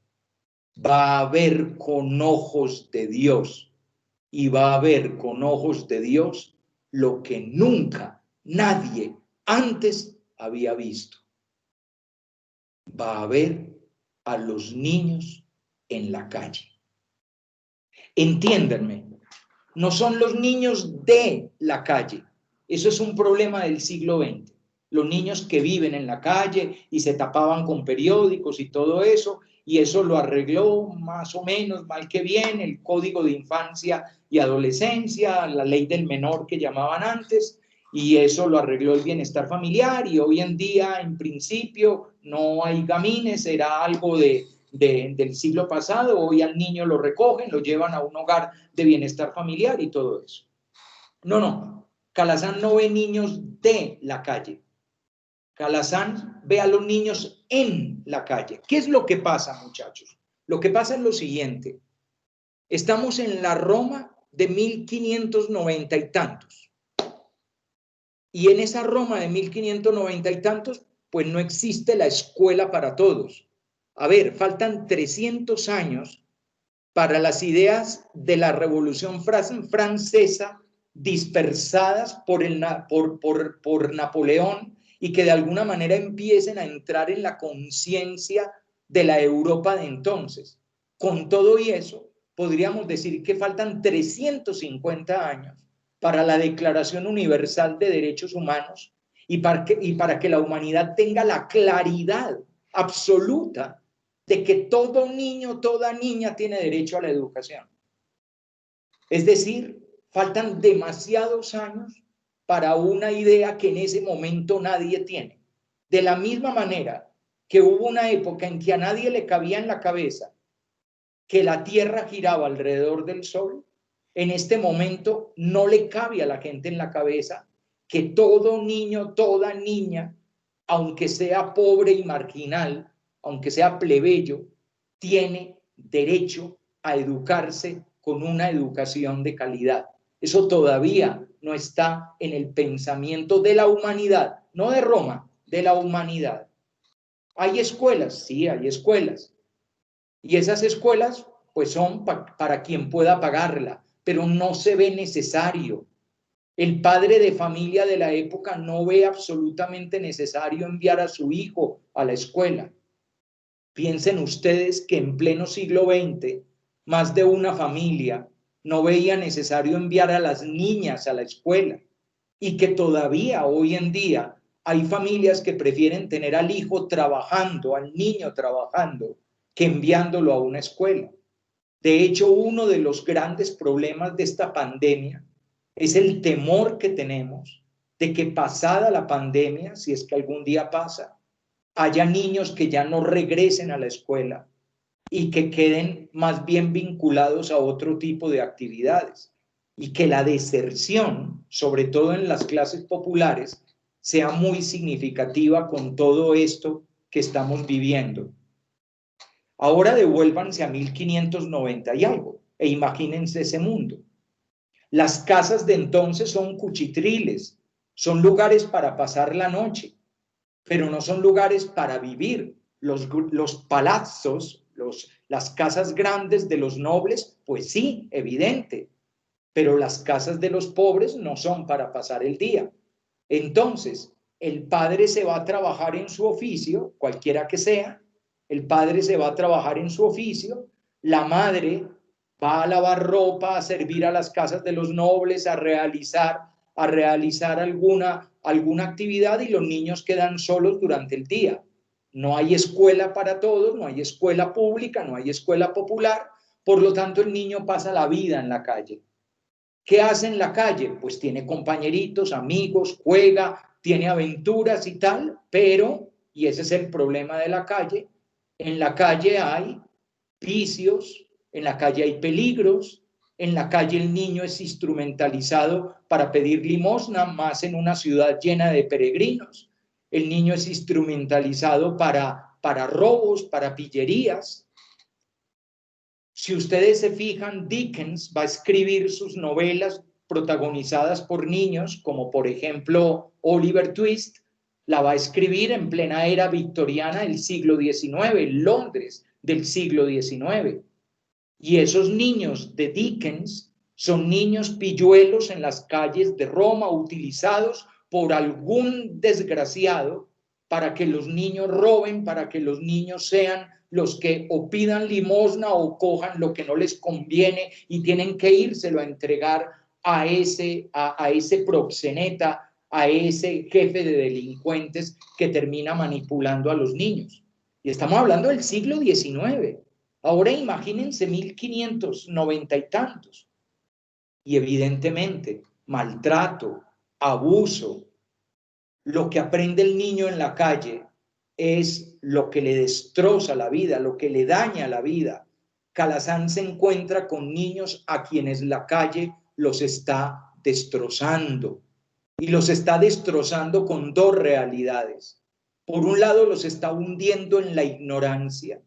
Va a ver con ojos de Dios. Y va a ver con ojos de Dios lo que nunca nadie antes había visto. Va a ver a los niños en la calle. Entiéndanme, no son los niños de la calle. Eso es un problema del siglo XX. Los niños que viven en la calle y se tapaban con periódicos y todo eso, y eso lo arregló más o menos, mal que bien, el Código de Infancia y Adolescencia, la ley del menor que llamaban antes, y eso lo arregló el bienestar familiar, y hoy en día, en principio, no hay gamines, era algo del siglo pasado. Hoy al niño lo recogen, lo llevan a un hogar de bienestar familiar y todo eso. No, Calasanz no ve niños de la calle. Calasanz ve a los niños en la calle. ¿Qué es lo que pasa, muchachos? Lo que pasa es lo siguiente. Estamos en la Roma de 1590 y tantos. Y en esa Roma de 1590 y tantos, pues no existe la escuela para todos. A ver, faltan 300 años para las ideas de la Revolución Francesa dispersadas por Napoleón y que de alguna manera empiecen a entrar en la conciencia de la Europa de entonces. Con todo y eso, podríamos decir que faltan 350 años para la Declaración Universal de Derechos Humanos y para que la humanidad tenga la claridad absoluta de que todo niño, toda niña tiene derecho a la educación. Es decir, faltan demasiados años para una idea que en ese momento nadie tiene. De la misma manera que hubo una época en que a nadie le cabía en la cabeza que la Tierra giraba alrededor del Sol, en este momento no le cabe a la gente en la cabeza que todo niño, toda niña, aunque sea pobre y marginal, aunque sea plebeyo, tiene derecho a educarse con una educación de calidad. Eso todavía no está en el pensamiento de la humanidad, no de Roma, de la humanidad. ¿Hay escuelas? Sí, hay escuelas. Y esas escuelas, pues son para quien pueda pagarla, pero no se ve necesario. El padre de familia de la época no ve absolutamente necesario enviar a su hijo a la escuela. Piensen ustedes que en pleno siglo XX, más de una familia no veía necesario enviar a las niñas a la escuela y que todavía hoy en día hay familias que prefieren tener al hijo trabajando, al niño trabajando, que enviándolo a una escuela. De hecho, uno de los grandes problemas de esta pandemia es el temor que tenemos de que pasada la pandemia, si es que algún día pasa, haya niños que ya no regresen a la escuela y que queden más bien vinculados a otro tipo de actividades y que la deserción, sobre todo en las clases populares, sea muy significativa con todo esto que estamos viviendo. Ahora devuélvanse a 1590 y algo e imagínense ese mundo. Las casas de entonces son cuchitriles, son lugares para pasar la noche, pero no son lugares para vivir. Los palazos, las casas grandes de los nobles, pues sí, evidente, pero las casas de los pobres no son para pasar el día. Entonces, el padre se va a trabajar en su oficio, cualquiera que sea, el padre se va a trabajar en su oficio, la madre va a lavar ropa, a servir a las casas de los nobles, a realizar alguna actividad y los niños quedan solos durante el día. No hay escuela para todos, no hay escuela pública, no hay escuela popular, por lo tanto el niño pasa la vida en la calle. ¿Qué hace en la calle? Pues tiene compañeritos, amigos, juega, tiene aventuras y tal, pero, y ese es el problema de la calle, en la calle hay vicios, en la calle hay peligros, en la calle el niño es instrumentalizado para pedir limosna, más en una ciudad llena de peregrinos. El niño es instrumentalizado para robos, para pillerías. Si ustedes se fijan, Dickens va a escribir sus novelas protagonizadas por niños, como por ejemplo Oliver Twist, la va a escribir en plena era victoriana del siglo XIX, Londres del siglo XIX. Y esos niños de Dickens Son niños pilluelos en las calles de Roma, utilizados por algún desgraciado para que los niños roben, para que los niños sean los que o pidan limosna o cojan lo que no les conviene y tienen que írselo a entregar a ese proxeneta, a ese jefe de delincuentes que termina manipulando a los niños. Y estamos hablando del siglo XIX. Ahora imagínense 1590 y tantos. Y evidentemente, maltrato, abuso, lo que aprende el niño en la calle es lo que le destroza la vida, lo que le daña la vida. Calasanz se encuentra con niños a quienes la calle los está destrozando. Y los está destrozando con dos realidades. Por un lado, los está hundiendo en la ignorancia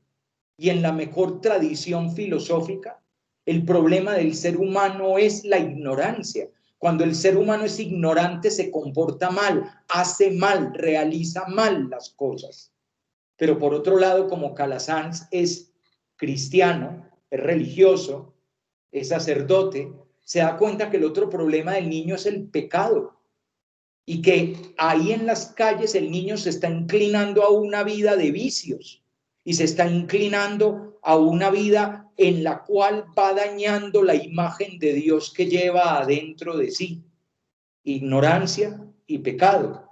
y en la mejor tradición filosófica. El problema del ser humano es la ignorancia. Cuando el ser humano es ignorante, se comporta mal, hace mal, realiza mal las cosas. Pero por otro lado, como Calasanz es cristiano, es religioso, es sacerdote, se da cuenta que el otro problema del niño es el pecado. Y que ahí en las calles el niño se está inclinando a una vida de vicios y se está inclinando a una vida en la cual va dañando la imagen de Dios que lleva adentro de sí. Ignorancia y pecado.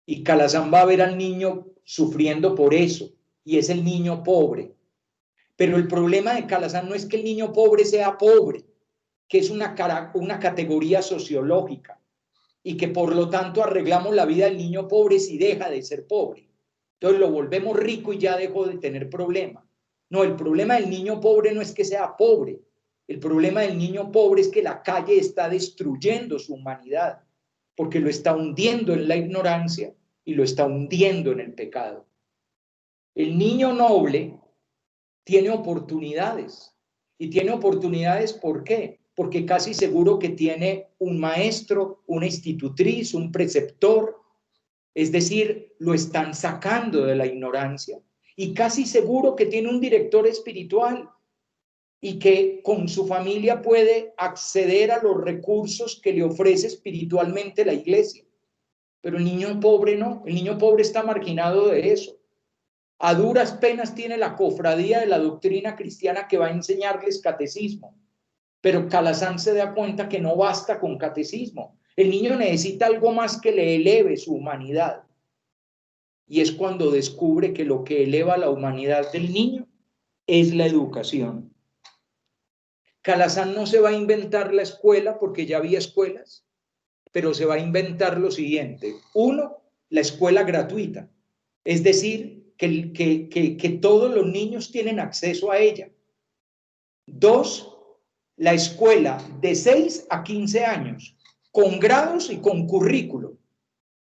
Y Calasanz va a ver al niño sufriendo por eso, y es el niño pobre. Pero el problema de Calasanz no es que el niño pobre sea pobre, que es una categoría sociológica, y que por lo tanto arreglamos la vida del niño pobre si deja de ser pobre. Entonces lo volvemos rico y ya dejó de tener problema. No, el problema del niño pobre no es que sea pobre. El problema del niño pobre es que la calle está destruyendo su humanidad, porque lo está hundiendo en la ignorancia y lo está hundiendo en el pecado. El niño noble tiene oportunidades. Y tiene oportunidades, ¿por qué? Porque casi seguro que tiene un maestro, una institutriz, un preceptor, es decir, lo están sacando de la ignorancia. Y casi seguro que tiene un director espiritual y que con su familia puede acceder a los recursos que le ofrece espiritualmente la iglesia. Pero el niño pobre no, el niño pobre está marginado de eso. A duras penas tiene la cofradía de la doctrina cristiana que va a enseñarles catecismo. Pero Calasanz se da cuenta que no basta con catecismo. El niño necesita algo más que le eleve su humanidad. Y es cuando descubre que lo que eleva la humanidad del niño es la educación. Calasanz no se va a inventar la escuela porque ya había escuelas, pero se va a inventar lo siguiente. Uno, la escuela gratuita. Es decir, que todos los niños tienen acceso a ella. Dos, la escuela de 6 a 15 años, con grados y con currículo.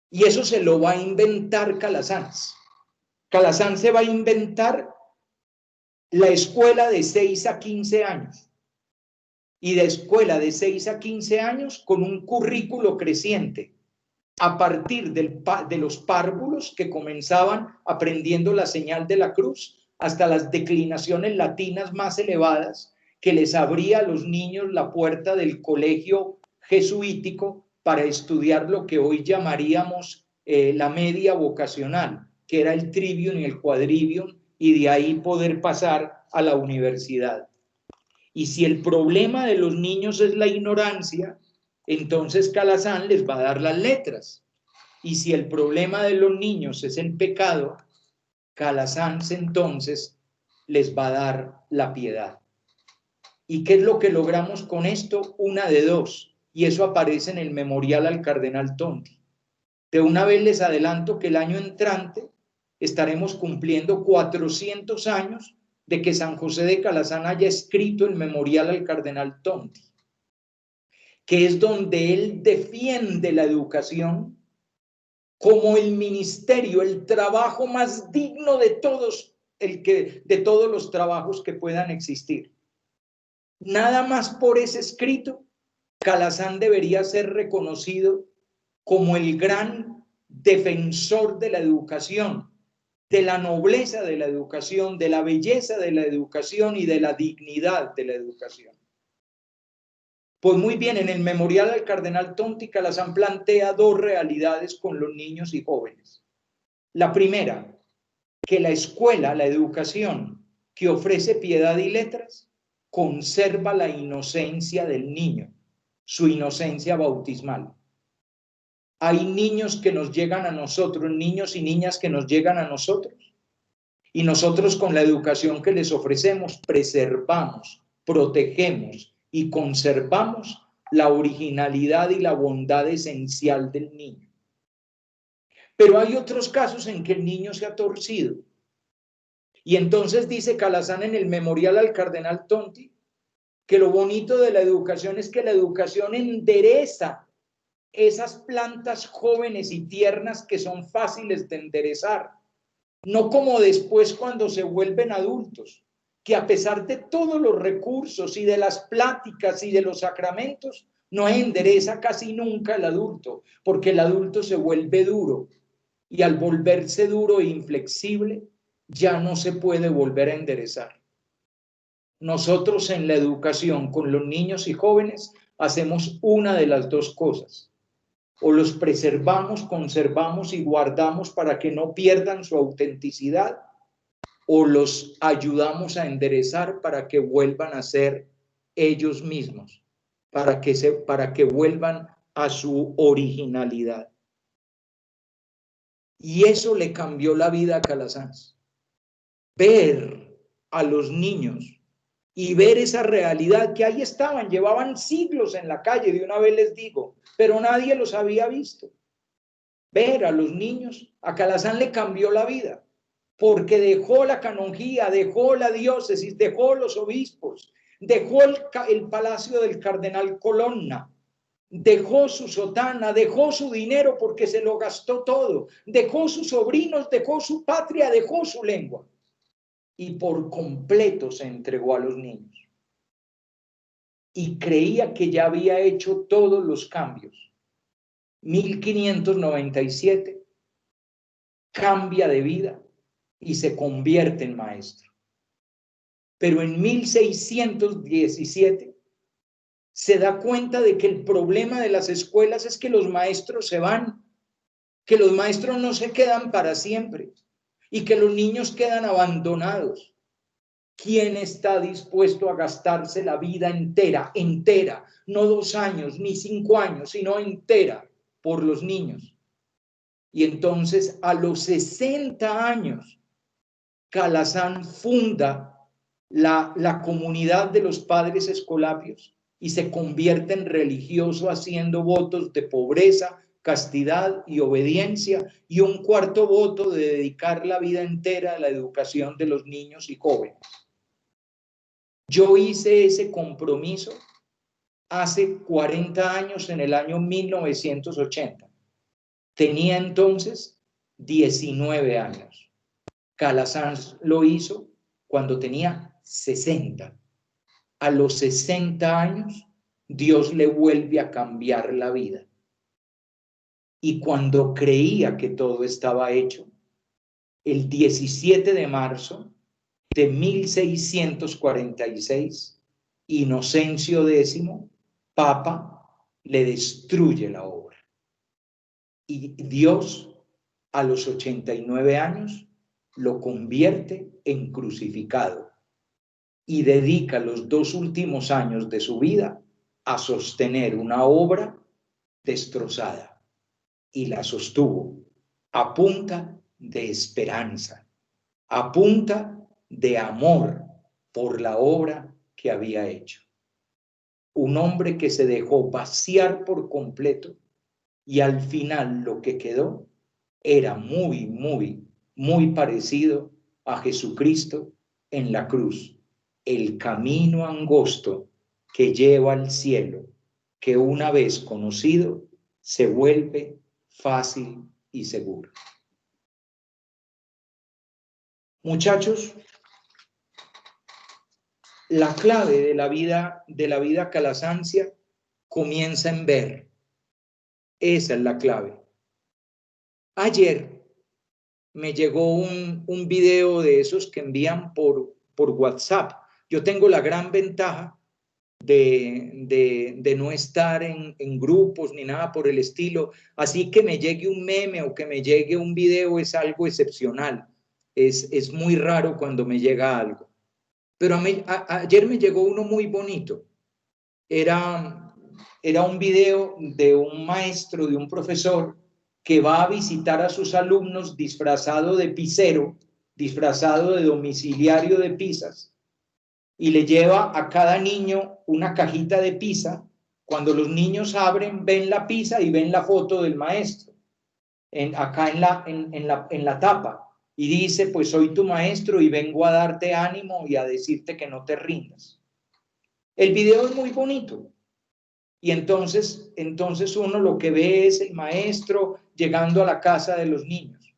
Y eso se lo va a inventar Calasanz. Calasanz se va a inventar la escuela de 6 a 15 años. Y de escuela de 6 a 15 años con un currículo creciente. A partir de los párvulos que comenzaban aprendiendo la señal de la cruz hasta las declinaciones latinas más elevadas que les abría a los niños la puerta del colegio jesuítico para estudiar lo que hoy llamaríamos la media vocacional, que era el trivium y el quadrivium, y de ahí poder pasar a la universidad. Y si el problema de los niños es la ignorancia, entonces Calasanz les va a dar las letras. Y si el problema de los niños es el pecado, Calasanz entonces les va a dar la piedad. ¿Y qué es lo que logramos con esto? Una de dos. Y eso aparece en el memorial al cardenal Tonti. De una vez les adelanto que el año entrante estaremos cumpliendo 400 años de que San José de Calasanz haya escrito el memorial al cardenal Tonti, que es donde él defiende la educación como el ministerio, el trabajo más digno de todos, de todos los trabajos que puedan existir. Nada más por ese escrito, Calasanz debería ser reconocido como el gran defensor de la educación, de la nobleza de la educación, de la belleza de la educación y de la dignidad de la educación. Pues muy bien, en el memorial al cardenal Tonti, Calazán plantea dos realidades con los niños y jóvenes. La primera, que la escuela, la educación que ofrece piedad y letras, conserva la inocencia del niño, su inocencia bautismal. Hay niños que nos llegan a nosotros, niños y niñas que nos llegan a nosotros, y nosotros con la educación que les ofrecemos preservamos, protegemos y conservamos la originalidad y la bondad esencial del niño. Pero hay otros casos en que el niño se ha torcido. Y entonces dice Calazán en el memorial al cardenal Tonti que lo bonito de la educación es que la educación endereza esas plantas jóvenes y tiernas que son fáciles de enderezar. No como después cuando se vuelven adultos, que a pesar de todos los recursos y de las pláticas y de los sacramentos, no endereza casi nunca el adulto, porque el adulto se vuelve duro y al volverse duro e inflexible, ya no se puede volver a enderezar. Nosotros en la educación con los niños y jóvenes hacemos una de las dos cosas. O los preservamos, conservamos y guardamos para que no pierdan su autenticidad, o los ayudamos a enderezar para que vuelvan a ser ellos mismos, para que vuelvan a su originalidad. Y eso le cambió la vida a Calasanz. Ver a los niños y ver esa realidad que ahí estaban, llevaban siglos en la calle, de una vez les digo, pero nadie los había visto. Ver a los niños, a Calazán le cambió la vida, porque dejó la canonjía, dejó la diócesis, dejó los obispos, dejó el palacio del cardenal Colonna, dejó su sotana, dejó su dinero porque se lo gastó todo, dejó sus sobrinos, dejó su patria, dejó su lengua y por completo se entregó a los niños. Y creía que ya había hecho todos los cambios. 1597 cambia de vida y se convierte en maestro. Pero en 1617 se da cuenta de que el problema de las escuelas es que los maestros se van, que los maestros no se quedan para siempre y que los niños quedan abandonados. ¿Quién está dispuesto a gastarse la vida entera, no 2 años ni 5 años, sino entera por los niños? Y entonces a los 60 años, Calazán funda la comunidad de los padres escolapios y se convierte en religioso haciendo votos de pobreza, castidad y obediencia, y un cuarto voto de dedicar la vida entera a la educación de los niños y jóvenes. Yo hice ese compromiso hace 40 años, en el año 1980. Tenía entonces 19 años. Calasanz lo hizo cuando tenía 60. A los 60 años, Dios le vuelve a cambiar la vida. Y cuando creía que todo estaba hecho, el 17 de marzo de 1646, Inocencio X, Papa, le destruye la obra. Y Dios, a los 89 años, lo convierte en crucificado y dedica los 2 últimos años de su vida a sostener una obra destrozada. Y la sostuvo a punta de esperanza, a punta de amor por la obra que había hecho. Un hombre que se dejó vaciar por completo y al final lo que quedó era muy parecido a Jesucristo en la cruz, el camino angosto que lleva al cielo, que una vez conocido se vuelve fácil y seguro. Muchachos, la clave de la vida calasancia comienza en ver. Esa es la clave. Ayer me llegó un video de esos que envían por WhatsApp. Yo tengo la gran ventaja de no estar en grupos ni nada por el estilo. Así que me llegue un meme o que me llegue un video es algo excepcional. Es muy raro cuando me llega algo. Pero ayer me llegó uno muy bonito. Era un video de un maestro, de un profesor, que va a visitar a sus alumnos disfrazado de pisero, disfrazado de domiciliario de pizzas, y le lleva a cada niño una cajita de pizza. Cuando los niños abren, ven la pizza y ven la foto del maestro acá en la tapa. Y dice, pues soy tu maestro y vengo a darte ánimo y a decirte que no te rindas. El video es muy bonito. Y entonces uno lo que ve es el maestro llegando a la casa de los niños.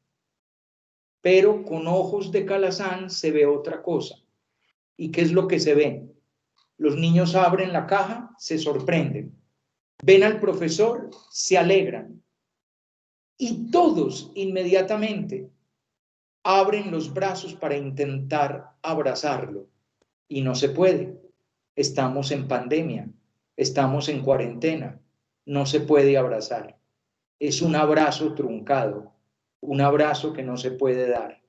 Pero con ojos de Calasanz se ve otra cosa. ¿Y qué es lo que se ve? Los niños abren la caja, se sorprenden. Ven al profesor, se alegran. Y todos inmediatamente abren los brazos para intentar abrazarlo. Y no se puede. Estamos en pandemia, estamos en cuarentena, no se puede abrazar. Es un abrazo truncado, un abrazo que no se puede dar.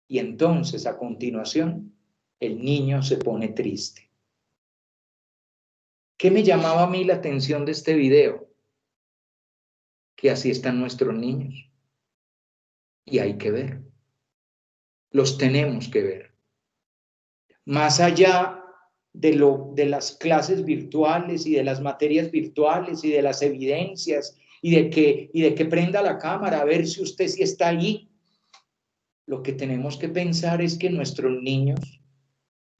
Y entonces, a continuación, el niño se pone triste. ¿Qué me llamaba a mí la atención de este video? Que así están nuestros niños. Y hay que ver. Los tenemos que ver. Más allá de las clases virtuales y de las materias virtuales y de las evidencias y de que prenda la cámara a ver si usted sí está allí, lo que tenemos que pensar es que nuestros niños,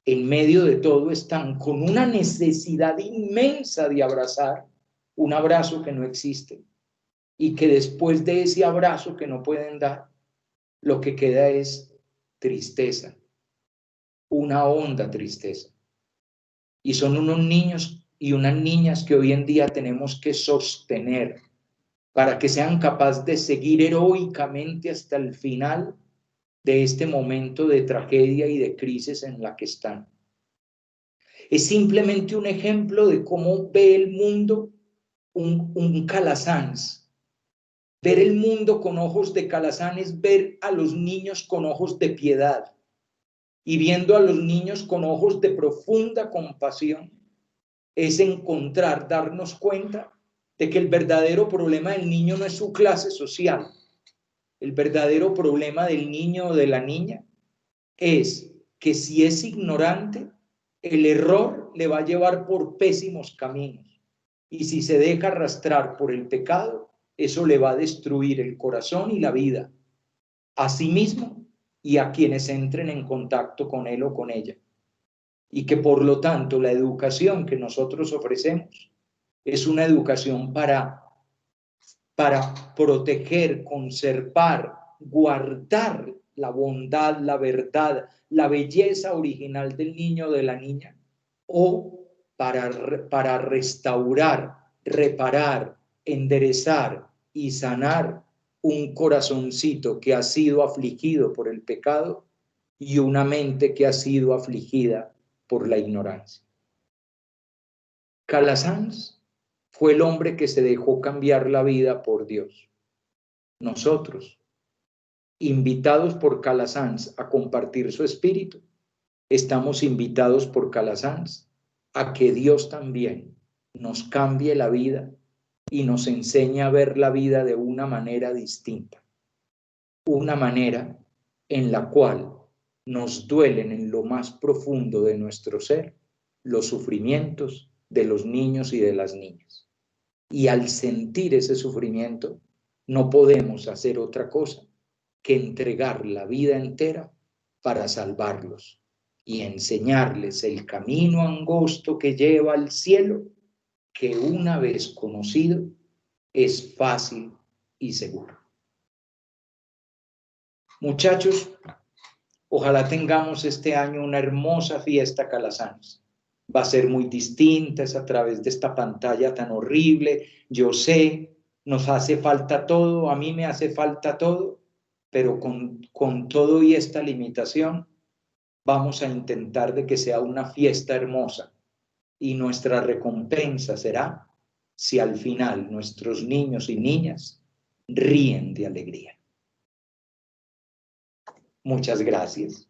en medio de todo, están con una necesidad inmensa de abrazar, un abrazo que no existe, y que después de ese abrazo que no pueden dar, lo que queda es tristeza, una honda tristeza. Y son unos niños y unas niñas que hoy en día tenemos que sostener para que sean capaces de seguir heroicamente hasta el final de este momento de tragedia y de crisis en la que están. Es simplemente un ejemplo de cómo ve el mundo un Calasanz. Ver el mundo con ojos de Calasanz es ver a los niños con ojos de piedad, y viendo a los niños con ojos de profunda compasión es encontrar, darnos cuenta de que el verdadero problema del niño no es su clase social. El verdadero problema del niño o de la niña es que si es ignorante, el error le va a llevar por pésimos caminos. Y si se deja arrastrar por el pecado, eso le va a destruir el corazón y la vida a sí mismo y a quienes entren en contacto con él o con ella. Y que por lo tanto la educación que nosotros ofrecemos es una educación para proteger, conservar, guardar la bondad, la verdad, la belleza original del niño o de la niña, o para restaurar, reparar, enderezar y sanar un corazoncito que ha sido afligido por el pecado y una mente que ha sido afligida por la ignorancia. Calasanz fue el hombre que se dejó cambiar la vida por Dios. Nosotros, invitados por Calasanz a compartir su espíritu, estamos invitados por Calasanz a que Dios también nos cambie la vida y nos enseñe a ver la vida de una manera distinta, una manera en la cual nos duelen en lo más profundo de nuestro ser los sufrimientos de los niños y de las niñas. Y al sentir ese sufrimiento, no podemos hacer otra cosa que entregar la vida entera para salvarlos y enseñarles el camino angosto que lleva al cielo, que una vez conocido es fácil y seguro. Muchachos, ojalá tengamos este año una hermosa fiesta Calasanz. Va a ser muy distinta, es a través de esta pantalla tan horrible. Yo sé, nos hace falta todo, a mí me hace falta todo, pero con todo y esta limitación, vamos a intentar de que sea una fiesta hermosa, y nuestra recompensa será si al final nuestros niños y niñas ríen de alegría. Muchas gracias.